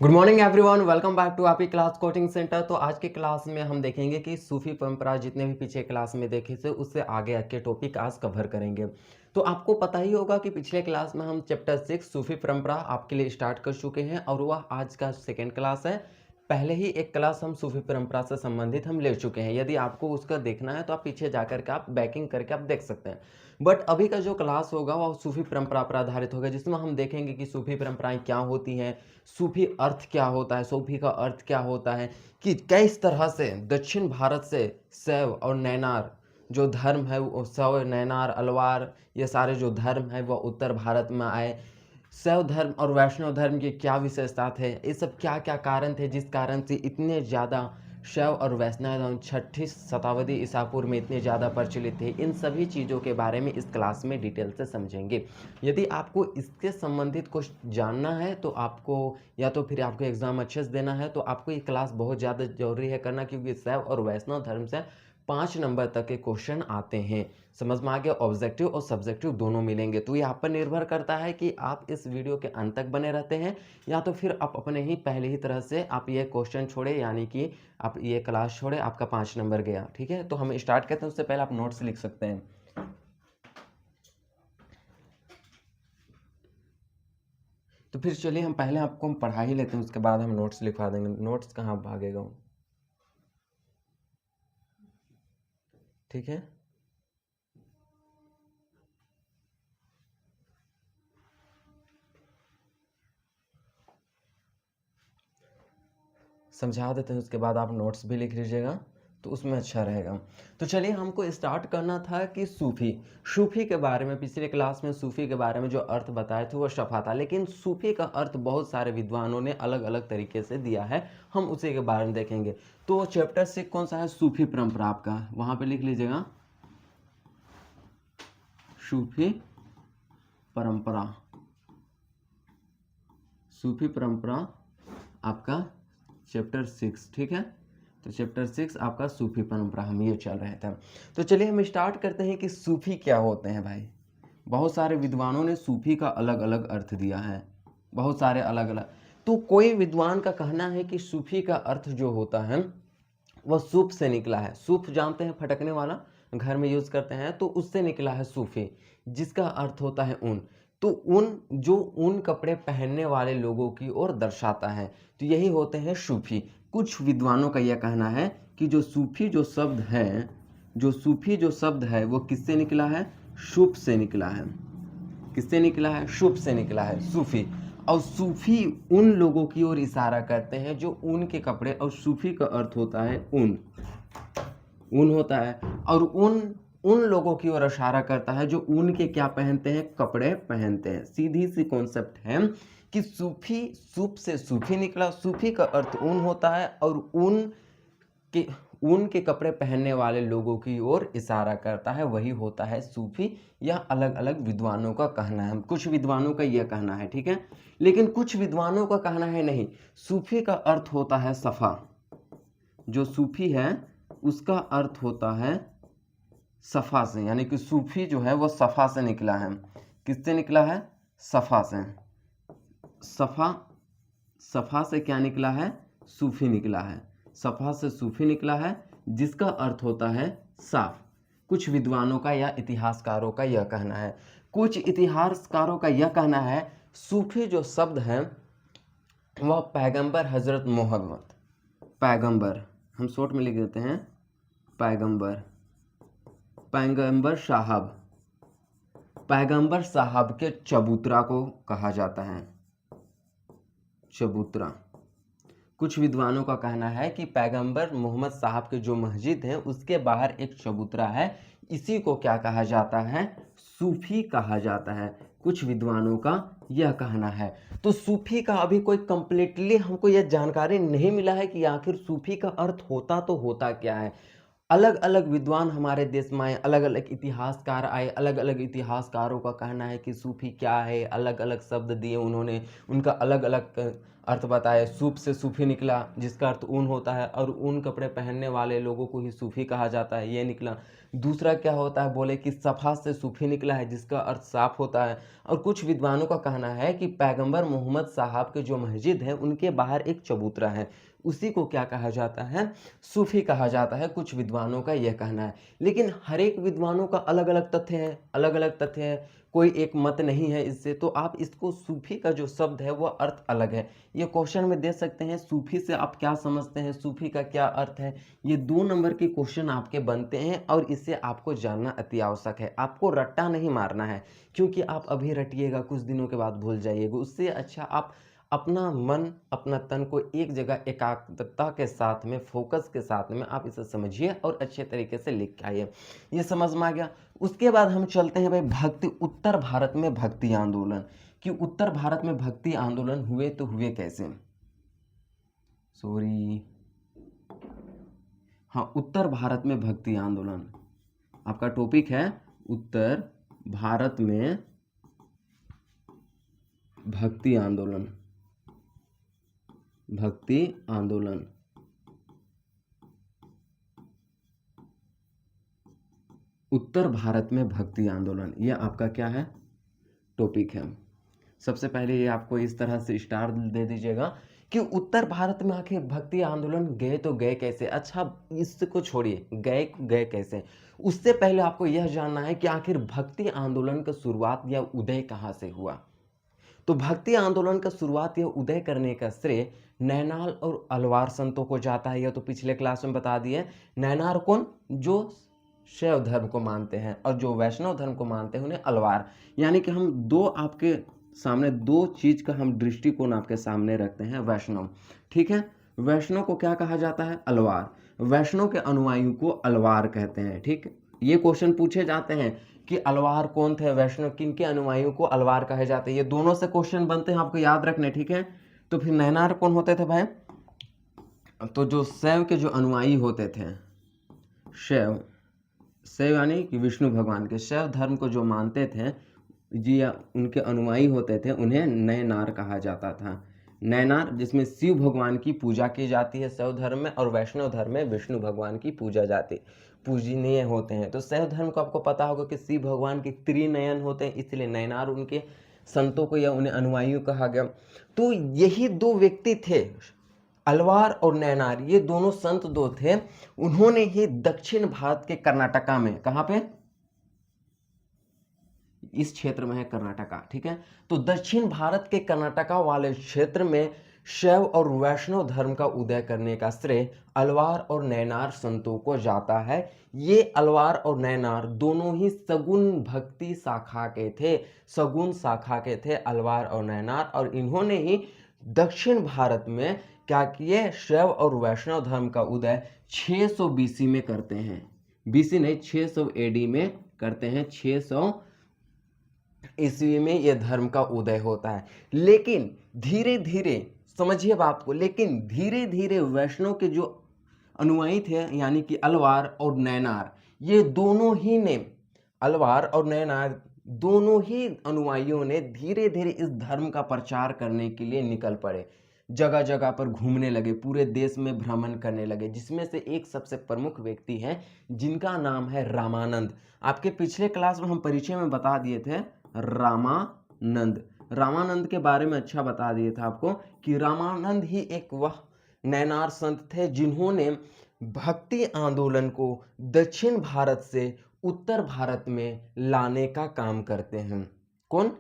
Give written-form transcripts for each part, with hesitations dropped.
Good morning everyone, welcome back to आपकी class coaching centre. तो आज के क्लास में हम देखेंगे कि सूफी परंपरा जितने भी पीछे क्लास में देखे थे उससे आगे के टॉपिक आज कवर करेंगे। तो आपको पता ही होगा कि पिछले क्लास में हम चैप्टर 6 सूफी परंपरा आपके लिए स्टार्ट कर चुके हैं और वह आज का सेकेंड क्लास है। पहले ही एक क्लास हम सूफी परंपरा से संबंधित हम ले चुके हैं। यदि आपको उसका देखना है तो आप पीछे जाकर के आप बैकिंग करके आप देख सकते हैं। बट अभी का जो क्लास होगा वह सूफी परंपरा पर आधारित होगा, जिसमें हम देखेंगे कि सूफी परंपराएं क्या होती हैं, सूफी अर्थ क्या होता है, सूफी का अर्थ क्या होता है, कि किस तरह से दक्षिण भारत से शैव और नैनार जो धर्म है, वो शैव नैनार अलवार ये सारे जो धर्म है वह उत्तर भारत में आए। शैव धर्म और वैष्णव धर्म की क्या विशेषता थे, ये सब क्या क्या कारण थे जिस कारण से इतने ज़्यादा शैव और वैष्णव धर्म 6ठी शताब्दी ईसा पूर्व में इतने ज़्यादा प्रचलित थे, इन सभी चीज़ों के बारे में इस क्लास में डिटेल से समझेंगे। यदि आपको इसके संबंधित कुछ जानना है तो आपको या तो फिर आपको एग्ज़ाम अच्छे से देना है तो आपको ये क्लास बहुत ज़्यादा ज़रूरी है करना, क्योंकि शैव और वैष्णव धर्म से 5 नंबर तक के क्वेश्चन आते हैं। समझ में आ गया? ऑब्जेक्टिव और सब्जेक्टिव दोनों मिलेंगे। तो ये आप पर निर्भर करता है कि आप इस वीडियो के अंत तक बने रहते हैं या तो फिर आप अपने ही पहले ही तरह से आप ये क्वेश्चन छोड़े, यानी कि आप ये क्लास छोड़े, आपका 5 नंबर गया। ठीक है, तो हम स्टार्ट करते हैं। उससे पहले आप नोट्स लिख सकते हैं। तो फिर चलिए हम पहले आपको पढ़ा ही लेते हैं, उसके बाद हम नोट्स लिखवा देंगे। नोट्स कहाँ भागेगा? ठीक है, समझा देते हैं, उसके बाद आप नोट्स भी लिख लीजिएगा तो उसमें अच्छा रहेगा। तो चलिए हमको स्टार्ट करना था कि सूफी के बारे में पिछले क्लास में सूफी के बारे में जो अर्थ बताए थे वो शफा था, लेकिन सूफी का अर्थ बहुत सारे विद्वानों ने अलग अलग तरीके से दिया है, हम उसी के बारे में देखेंगे। तो चैप्टर 6 कौन सा है? सूफी परंपरा। आपका वहाँ पे लिख लीजिएगा सूफी परंपरा। सूफी परंपरा आपका चैप्टर 6, ठीक है। तो चैप्टर 6 आपका सूफी परंपरा, हम ये चल रहे थे। तो चलिए हम स्टार्ट करते हैं कि सूफी क्या होते हैं। भाई बहुत सारे विद्वानों ने सूफी का अलग अलग अर्थ दिया है, बहुत सारे अलग अलग। तो कोई विद्वान का कहना है कि सूफी का अर्थ जो होता है वह सूफ से निकला है। सूफ जानते हैं, फटकने वाला, घर में यूज करते हैं, तो उससे निकला है सूफी, जिसका अर्थ होता है ऊन। तो ऊन, जो ऊन कपड़े पहनने वाले लोगों की ओर दर्शाता है, तो यही होते हैं सूफी। कुछ विद्वानों का यह कहना है कि जो सूफी जो शब्द है, जो सूफी जो शब्द है वो किससे निकला है? शुभ से निकला है। किससे निकला है? शुभ से निकला है सूफी। और सूफी उन लोगों की ओर इशारा करते हैं जो ऊन के कपड़े, और सूफी का अर्थ होता है ऊन, ऊन होता है। और ऊन उन लोगों की ओर इशारा करता है जो ऊन के क्या पहनते हैं? कपड़े पहनते हैं। सीधी सी कॉन्सेप्ट है कि सूफी, सूप से सूफी निकला, सूफी का अर्थ ऊन होता है और के ऊन के कपड़े पहनने वाले लोगों की ओर इशारा करता है, वही होता है सूफी। यह अलग अलग विद्वानों का कहना है, कुछ विद्वानों का यह कहना है, ठीक है। लेकिन कुछ विद्वानों का कहना है नहीं, सूफी का अर्थ होता है सफ़ा। जो सूफी है उसका अर्थ होता है सफ़ा से, यानी कि सूफी जो है वो सफ़ा से निकला है। किससे निकला है? सफ़ा से। सफ़ा, सफ़ा से क्या निकला है? सूफी निकला है। सफ़ा से सूफी निकला है, जिसका अर्थ होता है साफ। कुछ विद्वानों का या इतिहासकारों का यह कहना है। कुछ इतिहासकारों का यह कहना है सूफी जो शब्द है वह पैगंबर हजरत मोहम्मद, पैगंबर हम शॉर्ट में लिख देते हैं पैगंबर, पैगंबर साहब, पैगंबर साहब के चबूतरा को कहा जाता है, चबूतरा। कुछ विद्वानों का कहना है कि पैगंबर मोहम्मद साहब के जो मस्जिद है उसके बाहर एक चबूतरा है, इसी को क्या कहा जाता है? सूफी कहा जाता है। कुछ विद्वानों का यह कहना है। तो सूफी का अभी कोई कंप्लीटली हमको यह जानकारी नहीं मिला है कि आखिर सूफी का अर्थ होता तो होता क्या है। अलग अलग विद्वान हमारे देश में आए, अलग अलग इतिहासकार आए, अलग अलग इतिहासकारों का कहना है कि सूफी क्या है, अलग अलग शब्द दिए उन्होंने, उनका अलग अलग अर्थ बताए। सूप से सूफी निकला, जिसका अर्थ ऊन होता है, और ऊन कपड़े पहनने वाले लोगों को ही सूफी कहा जाता है, ये निकला। दूसरा क्या होता है, बोले कि सफ़ा से सूफी निकला है, जिसका अर्थ साफ होता है। और कुछ विद्वानों का कहना है कि पैगंबर मोहम्मद साहब के जो मस्जिद है उनके बाहर एक चबूतरा है, उसी को क्या कहा जाता है, सूफी कहा जाता है। कुछ विद्वानों का यह कहना है, लेकिन हर एक विद्वानों का अलग अलग तथ्य है, अलग अलग तथ्य है, कोई एक मत नहीं है इससे। तो आप इसको सूफी का जो शब्द है वह अर्थ अलग है, ये क्वेश्चन में दे सकते हैं। सूफी से आप क्या समझते हैं, सूफी का क्या अर्थ है, ये 2 नंबर के क्वेश्चन आपके बनते हैं, और इससे आपको जानना अति आवश्यक है। आपको रट्टा नहीं मारना है, क्योंकि आप अभी रटिएगा कुछ दिनों के बाद भूल जाइएगा। उससे अच्छा आप अपना मन, अपना तन को एक जगह एकाग्रता के साथ में, फोकस के साथ में आप इसे समझिए और अच्छे तरीके से लिख के आइए। ये समझ में आ गया। उसके बाद हम चलते हैं भाई भक्ति, उत्तर भारत में भक्ति आंदोलन, कि उत्तर भारत में भक्ति आंदोलन हुए तो हुए कैसे। हाँ, उत्तर भारत में भक्ति आंदोलन आपका टॉपिक है, उत्तर भारत में भक्ति आंदोलन, भक्ति आंदोलन। उत्तर भारत में भक्ति आंदोलन, यह आपका क्या है, टॉपिक है। सबसे पहले ये आपको इस तरह से स्टार दे दीजिएगा कि उत्तर भारत में आखिर भक्ति आंदोलन गए तो गए कैसे। अच्छा, इसको छोड़िए, गए कैसे, उससे पहले आपको यह जानना है कि आखिर भक्ति आंदोलन का शुरुआत या उदय कहाँ से हुआ। तो भक्ति आंदोलन का शुरुआत या उदय करने का श्रेय नैनार और अलवार संतों को जाता है। यह तो पिछले क्लास में बता दिए। नैनार कौन, जो शैव धर्म को मानते हैं, और जो वैष्णव धर्म को मानते हैं उन्हें अलवार। यानी कि हम दो आपके सामने 2 चीज का हम दृष्टिकोण आपके सामने रखते हैं। वैष्णव, ठीक है, वैष्णव को क्या कहा जाता है, अलवार। वैष्णव के अनुयायियों को अलवार कहते हैं। ठीक, ये क्वेश्चन पूछे जाते हैं कि अलवार कौन थे, वैष्णव किन के अनुयायियों को अलवार कहे जाते हैं। ये दोनों से क्वेश्चन बनते हैं, आपको याद रखने, ठीक है। तो फिर नैनार कौन होते थे भाई, तो जो शैव के जो अनुयायी होते थे, शैव यानी कि विष्णु भगवान के, शैव धर्म को जो मानते थे जी, या उनके अनुयायी होते थे, उन्हें नैनार कहा जाता था। नैनार जिसमें शिव भगवान की पूजा की जाती है शैव धर्म में, और वैष्णव धर्म में विष्णु भगवान की पूजनीय होते हैं। तो शैव धर्म को आपको पता होगा कि शिव भगवान के त्रिनयन होते हैं, इसलिए नैनार उनके संतों को या उन्हें अनुयायियों कहा गया। तो यही 2 व्यक्ति थे, अलवार और नैनार, ये दोनों संत 2 थे। उन्होंने ही दक्षिण भारत के कर्नाटका में, कहां पे, इस क्षेत्र में है कर्नाटका, ठीक है। तो दक्षिण भारत के कर्नाटका वाले क्षेत्र में शैव और वैष्णव धर्म का उदय करने का श्रेय अलवार और नैनार संतों को जाता है। ये अलवार और नैनार दोनों ही सगुण भक्ति शाखा के थे, सगुण शाखा के थे अलवार और नैनार, और इन्होंने ही दक्षिण भारत में क्या किए, शैव और वैष्णव धर्म का उदय 600 बीसी में करते हैं। बीसी नहीं, 600 एडी में करते हैं। 600 ईस्वी में यह धर्म का उदय होता है। लेकिन धीरे धीरे, समझिए बात को, लेकिन धीरे धीरे वैष्णव के जो अनुयायी थे, यानी कि अलवार और नैनार, ये दोनों ही ने, अलवार और नैनार दोनों ही अनुयायियों ने धीरे धीरे इस धर्म का प्रचार करने के लिए निकल पड़े, जगह जगह पर घूमने लगे, पूरे देश में भ्रमण करने लगे। जिसमें से एक सबसे प्रमुख व्यक्ति है जिनका नाम है रामानंद। आपके पिछले क्लास में हम परिचय में बता दिए थे रामानंद, रामानंद के बारे में अच्छा बता दिए थे आपको कि रामानंद ही एक वह नैनार संत थे जिन्होंने भक्ति आंदोलन को दक्षिण भारत से उत्तर भारत में लाने का काम करते हैं। कौन,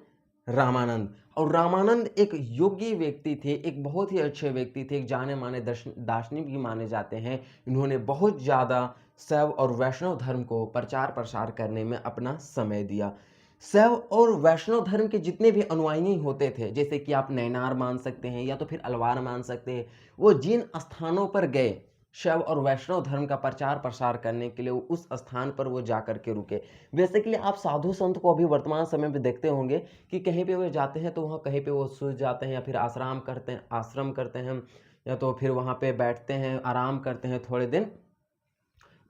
रामानंद। और रामानंद एक योगी व्यक्ति थे, एक बहुत ही अच्छे व्यक्ति थे, एक जाने माने दार्शनिक भी माने जाते हैं। इन्होंने बहुत ज़्यादा शैव और वैष्णव धर्म को प्रचार प्रसार करने में अपना समय दिया। शैव और वैष्णव धर्म के जितने भी अनुयायी होते थे, जैसे कि आप नैनार मान सकते हैं या तो फिर अलवार मान सकते हैं, वो जिन स्थानों पर गए शैव और वैष्णव धर्म का प्रचार प्रसार करने के लिए, उस स्थान पर वो जाकर के रुके। बेसिकली आप साधु संत को अभी वर्तमान समय में देखते होंगे कि कहीं पे वो जाते हैं तो वहाँ कहीं पे वो सो जाते हैं, या फिर आश्रम करते हैं, या तो फिर वहाँ पे बैठते हैं, आराम करते हैं थोड़े दिन,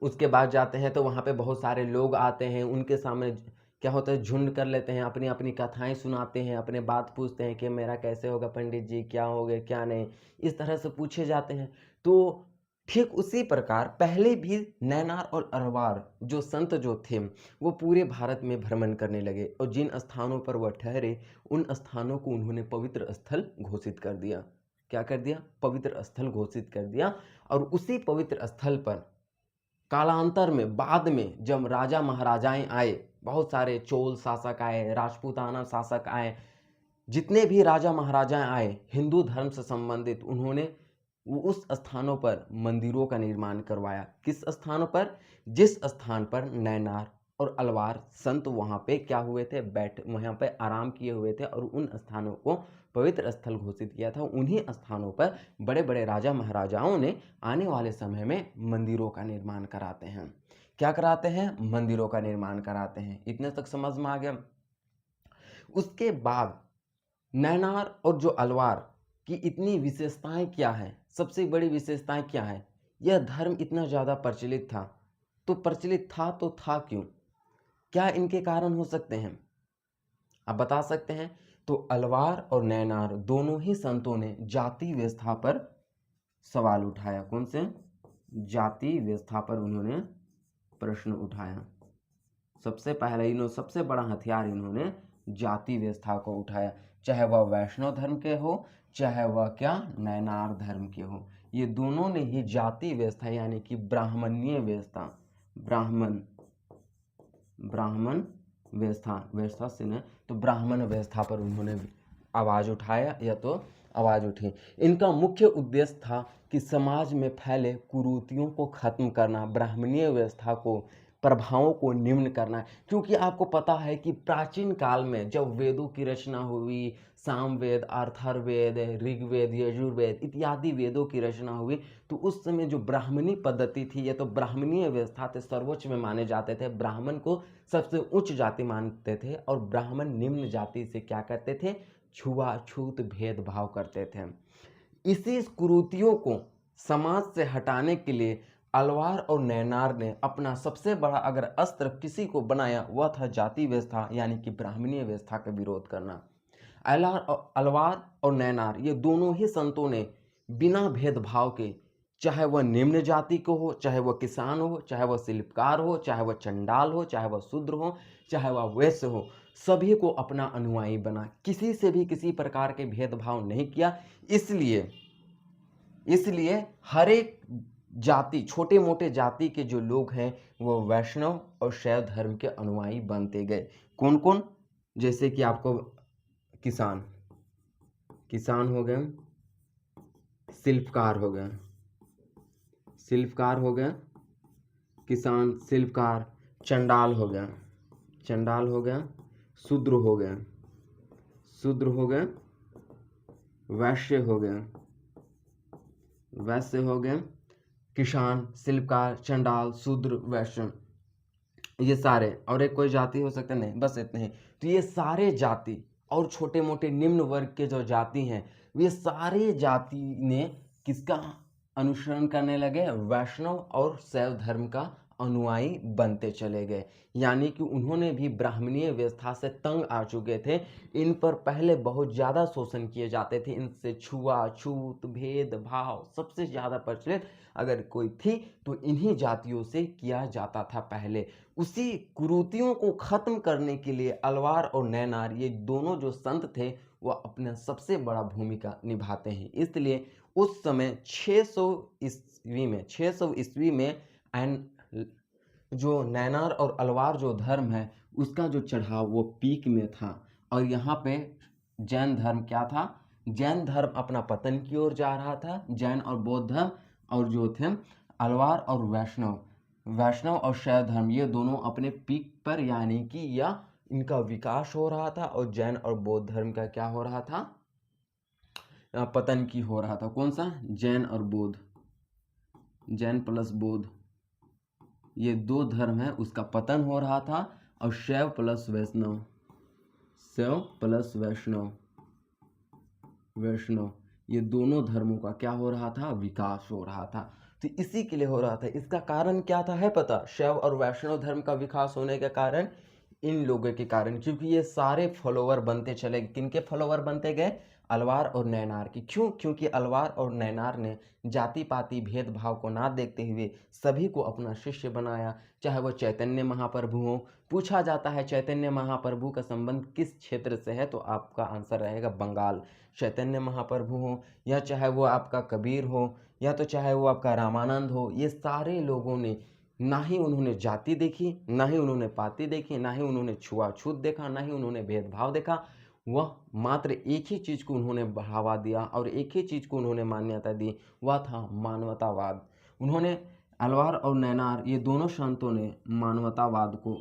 उसके बाद जाते हैं तो वहाँ पे बहुत सारे लोग आते हैं, उनके सामने क्या होता है, झुंड कर लेते हैं, अपनी अपनी कथाएं सुनाते हैं, अपने बात पूछते हैं कि मेरा कैसे होगा पंडित जी, क्या हो गया क्या नहीं, इस तरह से पूछे जाते हैं। तो ठीक उसी प्रकार पहले भी नैनार और अरवार जो संत जो थे वो पूरे भारत में भ्रमण करने लगे, और जिन स्थानों पर वह ठहरे उन स्थानों को उन्होंने पवित्र स्थल घोषित कर दिया। क्या कर दिया, पवित्र स्थल घोषित कर दिया। और उसी पवित्र स्थल पर कालांतर में, बाद में जब राजा महाराजाएं आए, बहुत सारे चोल शासक आए, राजपूताना शासक आए, जितने भी राजा महाराजाएं आए हिंदू धर्म से संबंधित, उन्होंने उस स्थानों पर मंदिरों का निर्माण करवाया। किस स्थानों पर, जिस स्थान पर नैनार और अलवार संत वहां पे क्या हुए थे, वहां पे आराम किए हुए थे, और उन स्थानों को पवित्र स्थल घोषित किया था। उन्हीं स्थानों पर बड़े बड़े राजा महाराजाओं ने आने वाले समय में मंदिरों का निर्माण कराते हैं। क्या कराते हैं, मंदिरों का निर्माण कराते हैं। इतने तक समझ में आ गया। उसके बाद नैनार और जो अलवार की इतनी विशेषताएं क्या है, सबसे बड़ी विशेषताएं क्या है, यह धर्म इतना ज़्यादा प्रचलित था। तो प्रचलित था तो था क्यों, क्या इनके कारण हो सकते हैं, आप बता सकते हैं। तो अलवार और नैनार दोनों ही संतों ने जाति व्यवस्था पर सवाल उठाया। कौन से, जाति व्यवस्था पर उन्होंने प्रश्न उठाया। सबसे पहले इन्होंने, सबसे बड़ा हथियार इन्होंने जाति व्यवस्था को उठाया, चाहे वह वैष्णव धर्म के हो, चाहे वह क्या नैनार धर्म के हो। ये दोनों ने ही जाति व्यवस्था यानी कि ब्राह्मणीय व्यवस्था, ब्राह्मण व्यवस्था से न, तो ब्राह्मण व्यवस्था पर उन्होंने आवाज उठाया, या तो आवाज उठी। इनका मुख्य उद्देश्य था कि समाज में फैले कुरीतियों को खत्म करना, ब्राह्मणीय व्यवस्था को, प्रभावों को निम्न करना। क्योंकि आपको पता है कि प्राचीन काल में जब वेदों की रचना हुई, सामवेद, अथर्ववेद, ऋग्वेद, यजुर्वेद इत्यादि वेदों की रचना हुई, तो उस समय जो ब्राह्मणी पद्धति थी, या तो ब्राह्मणीय व्यवस्था थे, सर्वोच्च में माने जाते थे। ब्राह्मण को सबसे उच्च जाति मानते थे, और ब्राह्मण निम्न जाति से क्या करते थे, छुआछूत भेदभाव करते थे। इसी कुरीतियों को समाज से हटाने के लिए अलवार और नैनार ने अपना सबसे बड़ा अगर अस्त्र किसी को बनाया, वह था जाति व्यवस्था यानी कि ब्राह्मणीय व्यवस्था का विरोध करना। अलवार और नैनार ये दोनों ही संतों ने बिना भेदभाव के, चाहे वह निम्न जाति को हो, चाहे वह किसान हो, चाहे वह शिल्पकार हो, चाहे वह चंडाल हो, चाहे वह शूद्र हो, चाहे वह वैश्य हो, सभी को अपना अनुयायी बना, किसी से भी किसी प्रकार के भेदभाव नहीं किया। इसलिए हर एक जाति, छोटे मोटे जाति के जो लोग हैं वो वैष्णव और शैव धर्म के अनुयायी बनते गए। कौन कौन, जैसे कि आपको किसान हो गए, शिल्पकार हो गए, किसान, शिल्पकार, चंडाल हो गया, शूद्र हो गया, वैश्य हो गए, किसान, शिल्पकार, चंडाल, शूद्र, वैश्य, ये सारे, और एक कोई जाति हो सकता नहीं, बस इतने ही। तो ये सारे जाति और छोटे मोटे निम्न वर्ग के जो जाति हैं, वे सारे जाति ने किसका अनुसरण करने लगे, वैष्णव और शैव धर्म का अनुयायी बनते चले गए। यानी कि उन्होंने भी ब्राह्मणीय व्यवस्था से तंग आ चुके थे। इन पर पहले बहुत ज़्यादा शोषण किए जाते थे, इनसे छुआछूत भेदभाव सबसे ज़्यादा प्रचलित अगर कोई थी तो इन्हीं जातियों से किया जाता था पहले। उसी कुरीतियों को खत्म करने के लिए अलवार और नैनार ये दोनों जो संत थे वह अपना सबसे बड़ा भूमिका निभाते हैं। इसलिए उस समय 600 ईस्वी में जो नैनार और अलवार जो धर्म है उसका जो चढ़ाव वो पीक में था। और यहाँ पे जैन धर्म क्या था, जैन धर्म अपना पतन की ओर जा रहा था। जैन और बौद्ध धर्म और जो थे अलवार और वैष्णव और शैव धर्म ये दोनों अपने पीक पर, यानी कि या इनका विकास हो रहा था, और जैन और बौद्ध धर्म का क्या हो रहा था, पतन की हो रहा था। कौन सा, जैन और बौद्ध, जैन प्लस बौद्ध ये दो धर्म है उसका पतन हो रहा था, और शैव प्लस वैष्णव ये दोनों धर्मों का क्या हो रहा था, विकास हो रहा था। तो इसी के लिए हो रहा था। इसका कारण क्या था है पता, शैव और वैष्णव धर्म का विकास होने के कारण इन लोगों के कारण, क्योंकि ये सारे फॉलोवर बनते चले गए। किनके फॉलोवर बनते गए? अलवार और नैनार की। क्यों? क्योंकि अलवार और नैनार ने जाति पाति भेदभाव को ना देखते हुए सभी को अपना शिष्य बनाया, चाहे वो चैतन्य महाप्रभु हो। पूछा जाता है चैतन्य महाप्रभु का संबंध किस क्षेत्र से है, तो आपका आंसर रहेगा बंगाल। चैतन्य महाप्रभु हो, या चाहे वो आपका कबीर हो, या तो चाहे वो आपका रामानंद हो, ये सारे लोगों ने ना ही उन्होंने जाति देखी, ना ही उन्होंने पाति देखी, ना ही उन्होंने छुआछूत देखा, ना ही उन्होंने भेदभाव देखा। वह मात्र एक ही चीज़ को उन्होंने बढ़ावा दिया और एक ही चीज़ को उन्होंने मान्यता दी, वह था मानवतावाद। उन्होंने अलवार और नैनार ये दोनों संतों ने मानवतावाद को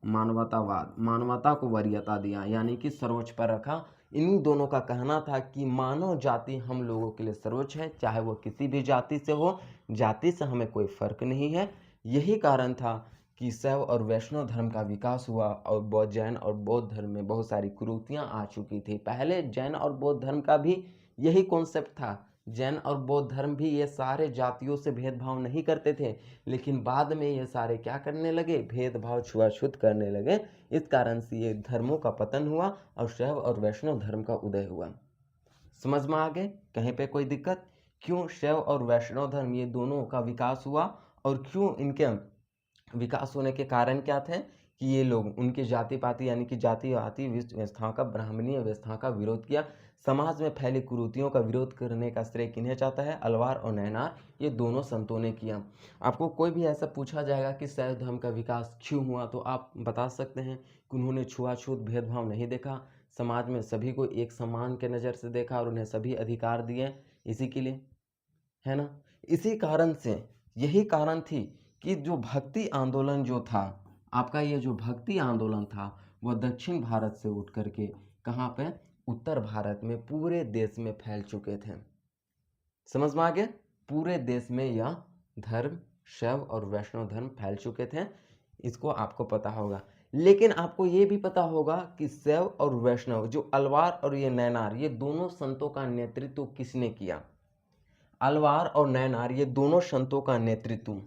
मानवता को वरीयता दिया, यानी कि सर्वोच्च पर रखा। इन दोनों का कहना था कि मानव जाति हम लोगों के लिए सर्वोच्च है, चाहे वो किसी भी जाति से हो, जाति से हमें कोई फर्क नहीं है। यही कारण था कि शैव और वैष्णव धर्म का विकास हुआ और बौद्ध जैन और बौद्ध धर्म में बहुत सारी कुरीतियाँ आ चुकी थी। पहले जैन और बौद्ध धर्म का भी यही कॉन्सेप्ट था। जैन और बौद्ध धर्म भी ये सारे जातियों से भेदभाव नहीं करते थे, लेकिन बाद में ये सारे क्या करने लगे? भेदभाव छुआछूत करने लगे। इस कारण से ये धर्मों का पतन हुआ और शैव और वैष्णव धर्म का उदय हुआ। समझ में आ गए? कहीं पे कोई दिक्कत? क्यों शैव और वैष्णव धर्म ये दोनों का विकास हुआ और क्यों इनके विकास होने के कारण क्या थे? कि ये लोग उनकी जाति पाति यानी कि जातिवादी व्यवस्था का, ब्राह्मणीय व्यवस्था का विरोध किया। समाज में फैली कुरीतियों का विरोध करने का श्रेय किन्हें जाता है? अलवार और नैनार, ये दोनों संतों ने किया। आपको कोई भी ऐसा पूछा जाएगा कि शैव धर्म का विकास क्यों हुआ, तो आप बता सकते हैं कि उन्होंने छुआछूत भेदभाव नहीं देखा, समाज में सभी को एक समान के नज़र से देखा और उन्हें सभी अधिकार दिए, इसी के लिए, है ना? इसी कारण से, यही कारण थी कि जो भक्ति आंदोलन जो था आपका, ये जो भक्ति आंदोलन था वह दक्षिण भारत से उठ करके कहाँ पे? उत्तर भारत में पूरे देश में फैल चुके थे। समझ में आ गया? पूरे देश में यह धर्म, शैव और वैष्णव धर्म फैल चुके थे, इसको आपको पता होगा। लेकिन आपको ये भी पता होगा कि शैव और वैष्णव, जो अलवार और ये नैनार, ये दोनों संतों का नेतृत्व किसने किया? अलवार और नैनार ये दोनों संतों का नेतृत्व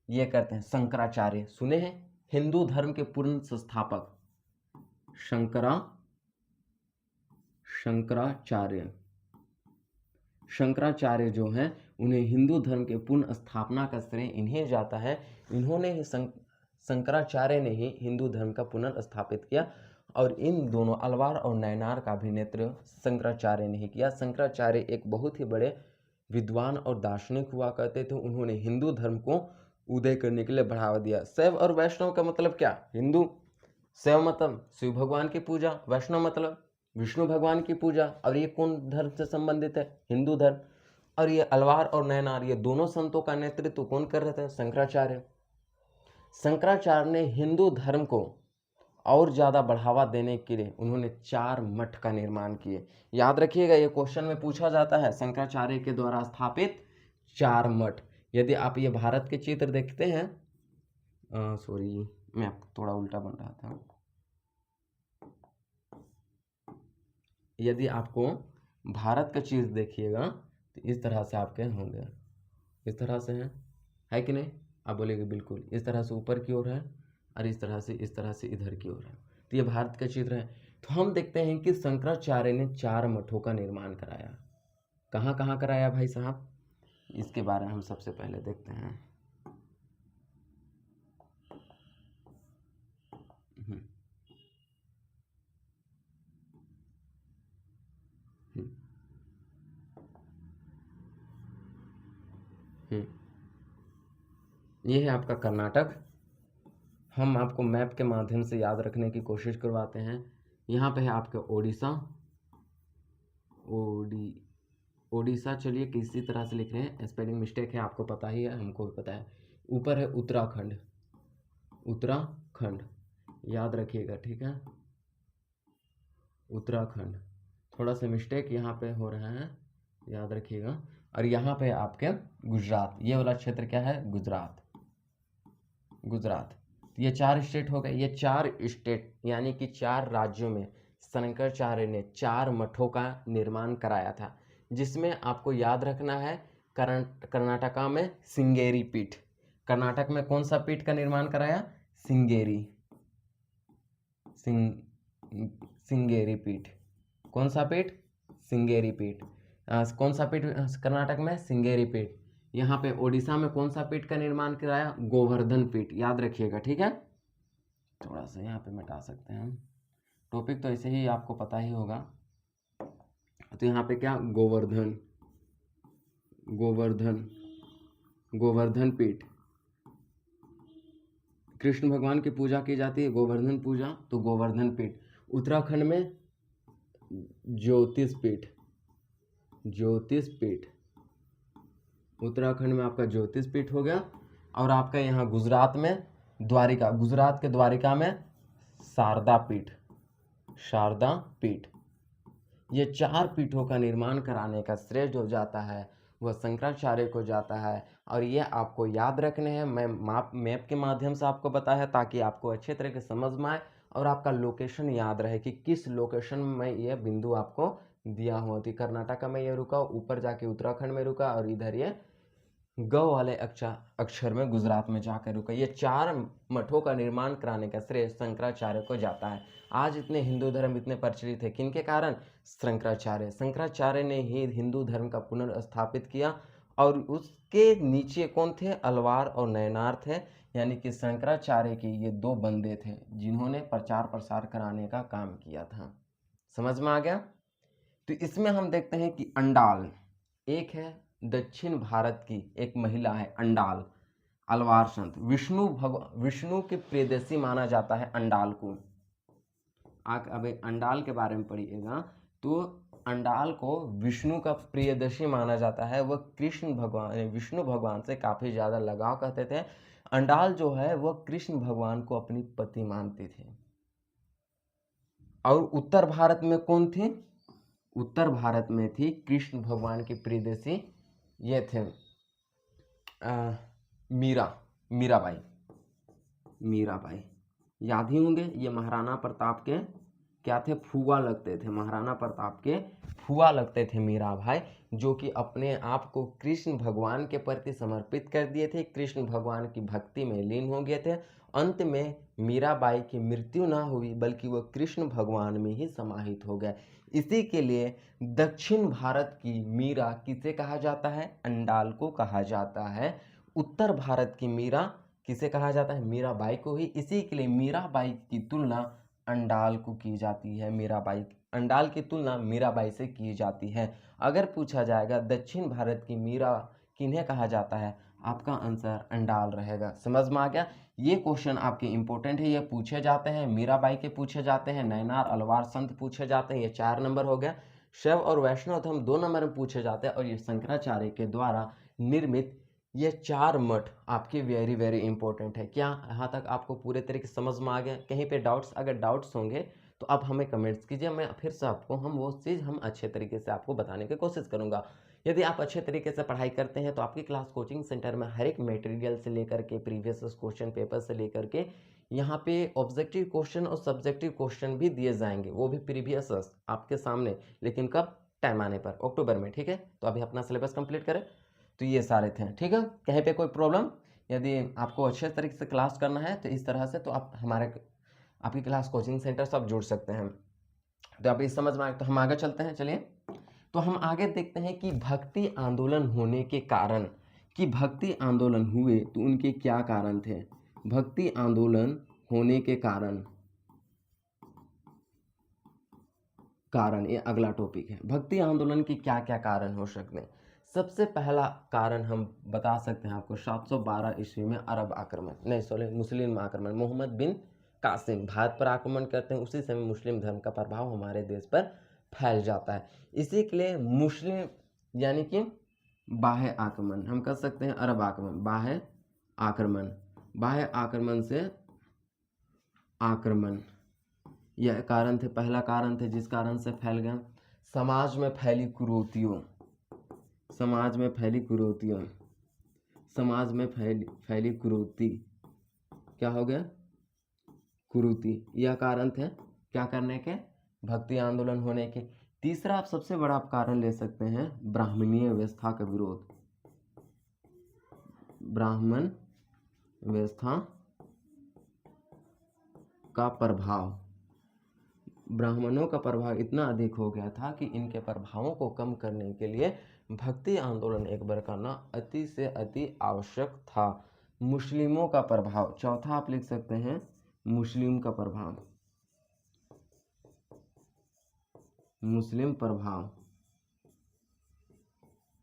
ये करते हैं शंकराचार्य। सुने हैं? हिंदू धर्म के पूर्ण संस्थापक शंकराचार्य जो हैं, उन्हें हिंदू धर्म के पूर्ण स्थापना का श्रेय इन्हें जाता है। इन्होंने ही शंकराचार्य ने ही हिंदू धर्म का पुनर्स्थापित किया और इन दोनों अलवार और नैनार का भी नेतृत्व शंकराचार्य ने ही किया। शंकराचार्य एक बहुत ही बड़े विद्वान और दार्शनिक हुआ करते थे। उन्होंने हिंदू धर्म को उदय करने के लिए बढ़ावा दिया। शैव और वैष्णव का मतलब क्या? हिंदू। शैव मतलब शिव भगवान की पूजा, वैष्णव मतलब विष्णु भगवान की पूजा। और ये कौन धर्म से संबंधित है? हिंदू धर्म। और ये अलवार और नैनार ये दोनों संतों का नेतृत्व कौन कर रहे थे? शंकराचार्य। शंकराचार्य ने हिंदू धर्म को और ज़्यादा बढ़ावा देने के लिए उन्होंने 4 मठ का निर्माण किए। याद रखिएगा, ये क्वेश्चन में पूछा जाता है, शंकराचार्य के द्वारा स्थापित 4 मठ। यदि आप ये भारत के चित्र देखते हैं, सॉरी मैं थोड़ा उल्टा बन रहा था। यदि आपको भारत का चीज़ देखिएगा तो इस तरह से आपके होंगे, इस तरह से है कि नहीं? आप बोलेंगे बिल्कुल, इस तरह से ऊपर की ओर है और इस तरह से इधर की ओर है। तो ये भारत का चित्र है। तो हम देखते हैं कि शंकराचार्य ने 4 मठों का निर्माण कराया। कहाँ कहाँ कराया भाई साहब? इसके बारे में हम सबसे पहले देखते हैं। ये है आपका कर्नाटक। हम आपको मैप के माध्यम से याद रखने की कोशिश करवाते हैं। यहाँ पे है आपका ओडिशा। ओडिशा चलिए किसी तरह से लिख रहे हैं, स्पेलिंग मिस्टेक है, आपको पता ही है, हमको भी पता है। ऊपर है उत्तराखंड, याद रखिएगा, ठीक है? उत्तराखंड, थोड़ा सा मिस्टेक यहाँ पे हो रहा है, याद रखिएगा। और यहाँ पे आपके गुजरात, ये वाला क्षेत्र क्या है? गुजरात। ये 4 स्टेट हो गए। ये 4 स्टेट यानी कि 4 राज्यों में शंकराचार्य ने 4 मठों का निर्माण कराया था, जिसमें आपको याद रखना है कर्नाटका में सिंगेरी पीठ, कर्नाटक में कौन सा पीठ का निर्माण कराया? सिंगेरी, सिंगेरी पीठ। कौन सा पीठ? सिंगेरी पीठ। कौन सा पीठ कर्नाटक में? सिंगेरी पीठ। यहाँ पे ओडिशा में कौन सा पीठ का निर्माण कराया? गोवर्धन पीठ, याद रखिएगा, ठीक है। थोड़ा सा यहाँ पे मिटा सकते हैं हम, टॉपिक तो ऐसे ही आपको पता ही होगा। तो यहाँ पे क्या? गोवर्धन, गोवर्धन, गोवर्धन पीठ। कृष्ण भगवान की पूजा की जाती है, गोवर्धन पूजा, तो गोवर्धन पीठ। उत्तराखंड में ज्योतिष पीठ, ज्योतिष पीठ, उत्तराखंड में आपका ज्योतिष पीठ हो गया। और आपका यहाँ गुजरात में द्वारिका, गुजरात के द्वारिका में शारदा पीठ, शारदा पीठ। ये 4 पीठों का निर्माण कराने का श्रेय जो जाता है वह शंकराचार्य को जाता है। और ये आपको याद रखने हैं, मैं मैप के माध्यम से आपको बताया ताकि आपको अच्छे तरीके से समझ में आए और आपका लोकेशन याद रहे कि किस लोकेशन में यह बिंदु आपको दिया हुआ थी। कर्नाटक में ये रुका, ऊपर जाके उत्तराखंड में रुका, और इधर ये ग वाले अक्षर में गुजरात में जाकर रुका। ये 4 मठों का निर्माण कराने का श्रेय शंकराचार्य को जाता है। आज इतने हिंदू धर्म इतने प्रचलित है किनके कारण? शंकराचार्य, शंकराचार्य ने ही हिंदू धर्म का पुनर्स्थापित किया। और उसके नीचे कौन थे? अलवार और नयनार थे, यानी कि शंकराचार्य के ये 2 बंदे थे जिन्होंने प्रचार प्रसार कराने का काम किया था। समझ में आ गया? तो इसमें हम देखते हैं कि अंडाल एक है, दक्षिण भारत की एक महिला है अंडाल, अलवार संत। विष्णु के प्रियदर्शी माना जाता है अंडाल को। अब अंडाल के बारे में पढ़िएगा तो अंडाल को विष्णु का प्रियदर्शी माना जाता है। वह कृष्ण भगवान, विष्णु भगवान से काफी ज्यादा लगाव करते थे। अंडाल जो है वह कृष्ण भगवान को अपनी पति मानते थे। और उत्तर भारत में कौन थे? उत्तर भारत में थी कृष्ण भगवान की प्रियदर्शी, ये थे मीराबाई, मीराबाई याद ही होंगे। ये महाराणा प्रताप के क्या थे? फुआ लगते थे, महाराणा प्रताप के फुआ लगते थे मीराबाई, जो कि अपने आप को कृष्ण भगवान के प्रति समर्पित कर दिए थे, कृष्ण भगवान की भक्ति में लीन हो गए थे। अंत में मीराबाई की मृत्यु ना हुई बल्कि वह कृष्ण भगवान में ही समाहित हो गए। इसी के लिए दक्षिण भारत की मीरा किसे कहा जाता है? अंडाल को कहा जाता है। उत्तर भारत की मीरा किसे कहा जाता है? मीराबाई को ही। इसी के लिए मीराबाई की तुलना अंडाल को की जाती है। मीराबाई, अंडाल की तुलना मीराबाई से की जाती है। अगर पूछा जाएगा दक्षिण भारत की मीरा किन्हें कहा जाता है, आपका आंसर अंडाल रहेगा। समझ में आ गया? ये क्वेश्चन आपके इंपॉर्टेंट है, ये पूछे जाते हैं। मीराबाई के पूछे जाते हैं, नयनार अलवार संत पूछे जाते हैं, ये 4 नंबर हो गया। शैव और वैष्णव धर्म 2 नंबर में पूछे जाते हैं। और ये शंकराचार्य के द्वारा निर्मित ये 4 मठ आपके वेरी वेरी इंपॉर्टेंट है। क्या यहाँ तक आपको पूरे तरीके से समझ में आ गया? कहीं पे डाउट्स, अगर डाउट्स होंगे तो आप हमें कमेंट्स कीजिए, मैं फिर से आपको वो चीज़ हम अच्छे तरीके से आपको बताने की कोशिश करूँगा। यदि आप अच्छे तरीके से पढ़ाई करते हैं तो आपकी क्लास कोचिंग सेंटर में हर एक मटेरियल से लेकर के प्रीवियस क्वेश्चन पेपर से लेकर के यहाँ पे ऑब्जेक्टिव क्वेश्चन और सब्जेक्टिव क्वेश्चन भी दिए जाएंगे, वो भी प्रीवियस आपके सामने। लेकिन कब? टाइम आने पर, अक्टूबर में, ठीक है। तो अभी अपना सिलेबस कंप्लीट करें। तो ये सारे थे, ठीक है। कहीं पे कोई प्रॉब्लम, यदि आपको अच्छे तरीके से क्लास करना है तो इस तरह से तो आप आपकी क्लास कोचिंग सेंटर से आप जुड़ सकते हैं। तो आप इस समझ में आए तो हम आगे चलते हैं। चलिए, तो हम आगे देखते हैं कि भक्ति आंदोलन होने के कारण, कि भक्ति आंदोलन हुए तो उनके क्या कारण थे। भक्ति आंदोलन होने के कारण ये अगला टॉपिक है। भक्ति आंदोलन के क्या क्या कारण हो सकते हैं। सबसे पहला कारण हम बता सकते हैं आपको 712 ईस्वी में अरब आक्रमण, नहीं सॉरी मुस्लिम आक्रमण। मोहम्मद बिन कासिम भारत पर आक्रमण करते हैं, उसी समय मुस्लिम धर्म का प्रभाव हमारे देश पर फैल जाता है। इसी के लिए मुस्लिम यानी कि बाह्य आक्रमण, हम कर सकते हैं अरब आक्रमण, बाह्य आक्रमण, बाह्य आक्रमण से आक्रमण, यह कारण थे, पहला कारण थे जिस कारण से फैल गया। समाज में फैली कुरीतियों, समाज में फैली कुरीतियों, समाज में फैली कुरीति, क्या हो गया? कुरीति, यह कारण थे क्या करने के? भक्ति आंदोलन होने के। तीसरा आप सबसे बड़ा आप कारण ले सकते हैं ब्राह्मणीय व्यवस्था का विरोध, ब्राह्मण व्यवस्था का प्रभाव, ब्राह्मणों का प्रभाव इतना अधिक हो गया था कि इनके प्रभावों को कम करने के लिए भक्ति आंदोलन एक बार करना अति से अति आवश्यक था। मुस्लिमों का प्रभाव, चौथा आप लिख सकते हैं मुस्लिम का प्रभाव, मुस्लिम प्रभाव।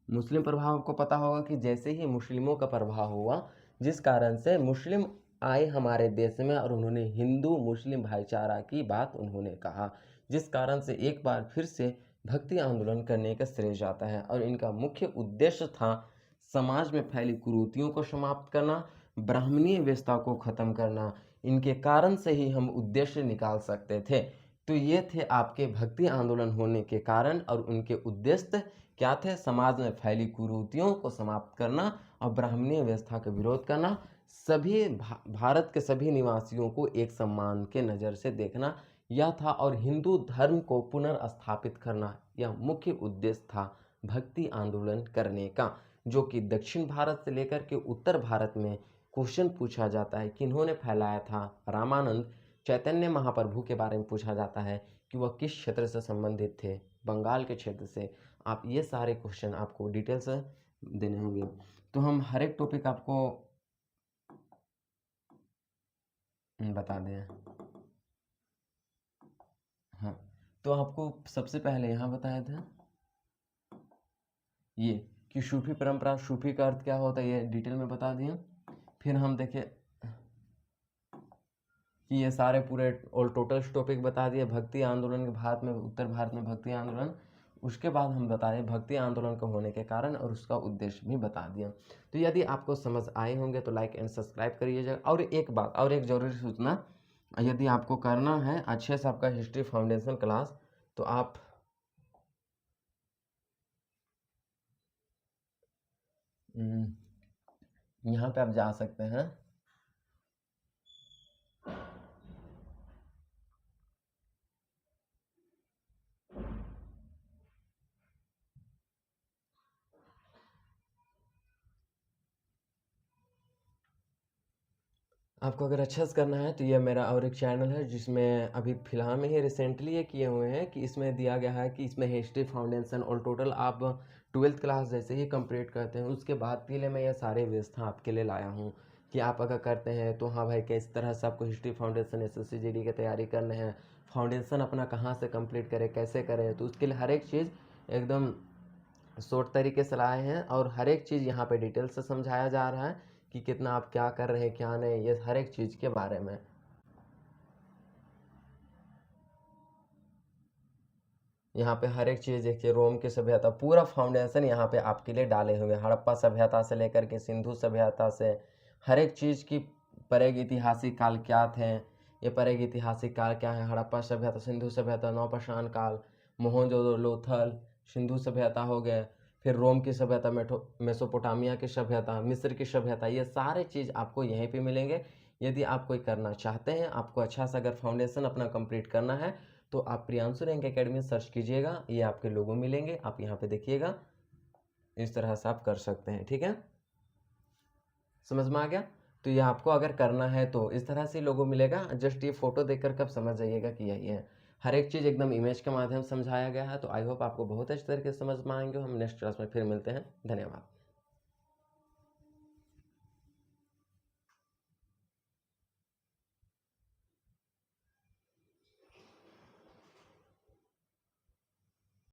मुस्लिम प्रभाव को पता होगा कि जैसे ही मुस्लिमों का प्रभाव हुआ, जिस कारण से मुस्लिम आए हमारे देश में और उन्होंने हिंदू मुस्लिम भाईचारा की बात उन्होंने कहा, जिस कारण से एक बार फिर से भक्ति आंदोलन करने का श्रेय जाता है। और इनका मुख्य उद्देश्य था समाज में फैली कुरीतियों को समाप्त करना, ब्राह्मणीय व्यवस्था को खत्म करना। इनके कारण से ही हम उद्देश्य निकाल सकते थे। तो ये थे आपके भक्ति आंदोलन होने के कारण, और उनके उद्देश्य क्या थे? समाज में फैली कुरीतियों को समाप्त करना और ब्राह्मणीय व्यवस्था का विरोध करना, सभी भारत के सभी निवासियों को एक सम्मान के नज़र से देखना, यह था। और हिंदू धर्म को पुनर्स्थापित करना, यह मुख्य उद्देश्य था भक्ति आंदोलन करने का, जो कि दक्षिण भारत से लेकर के उत्तर भारत में क्वेश्चन पूछा जाता है किन्होंने फैलाया था। रामानंद चैतन्य महाप्रभु के बारे में पूछा जाता है कि वह किस क्षेत्र से संबंधित थे, बंगाल के क्षेत्र से। आप ये सारे क्वेश्चन आपको डिटेल से देने होंगे। तो हम हर एक टॉपिक आपको बता दें। हाँ, तो आपको सबसे पहले यहाँ बताया था ये कि सूफी परंपरा, सूफी का अर्थ क्या होता है, ये डिटेल में बता दिए। फिर हम देखें कि ये सारे पूरे और टोटल टॉपिक बता दिए भक्ति आंदोलन के भारत में, उत्तर भारत में भक्ति आंदोलन। उसके बाद हम बताए भक्ति आंदोलन का होने के कारण और उसका उद्देश्य भी बता दिया। तो यदि आपको समझ आए होंगे तो लाइक एंड सब्सक्राइब करिएगा। और एक बात और एक ज़रूरी सूचना, यदि आपको करना है अच्छे से आपका हिस्ट्री फाउंडेशन क्लास, तो आप यहाँ पे आप जा सकते हैं। आपको अगर अच्छा से करना है तो ये मेरा और एक चैनल है जिसमें अभी फ़िलहाल में ही रिसेंटली ये किए हुए हैं कि इसमें दिया गया है कि इसमें हिस्ट्री फाउंडेशन और टोटल आप 12th क्लास जैसे ही कंप्लीट करते हैं उसके बाद के लिए मैं ये सारे व्यवस्था आपके लिए लाया हूँ कि आप अगर करते हैं तो हाँ भाई किस तरह से आपको हिस्ट्री फाउंडेशन SSC GD की तैयारी करने हैं, फाउंडेशन अपना कहाँ से कंप्लीट करें, कैसे करें, तो उसके लिए हर एक चीज़ एकदम शॉर्ट तरीके से लाए हैं। और हर एक चीज़ यहाँ पे डिटेल से समझाया जा रहा है कि कितना आप क्या कर रहे हैं क्या नहीं, ये हर एक चीज़ के बारे में। यहाँ पे हर एक चीज़ देखिए, रोम की सभ्यता पूरा फाउंडेशन यहाँ पे आपके लिए डाले हुए हैं, हड़प्पा सभ्यता से लेकर के सिंधु सभ्यता से हर एक चीज़ की परेग ऐतिहासिक काल क्या थे, ये परेग ऐतिहासिक काल क्या है, हड़प्पा सभ्यता, सिंधु सभ्यता, नौपाषाण काल, मोहनजोदड़ो, सिंधु सभ्यता हो गए, फिर रोम की सभ्यता, मेसोपोटामिया की सभ्यता, मिस्र की सभ्यता, ये सारे चीज़ आपको यहीं पे मिलेंगे। यदि आप कोई करना चाहते हैं, आपको अच्छा सा अगर फाउंडेशन अपना कंप्लीट करना है तो आप प्रियांशु रैंक एकेडमी सर्च कीजिएगा, ये आपके लोगो मिलेंगे, आप यहाँ पे देखिएगा, इस तरह से आप कर सकते हैं। ठीक है, समझ में आ गया? तो ये आपको अगर करना है तो इस तरह से लोगो मिलेगा, जस्ट ये फोटो देखकर कब समझ जाइएगा कि यही है। हर एक चीज़ एकदम इमेज के माध्यम से समझाया गया है। तो आई होप आपको बहुत अच्छे तरीके से समझ में आएंगे। हम नेक्स्ट क्लास में फिर मिलते हैं। धन्यवाद।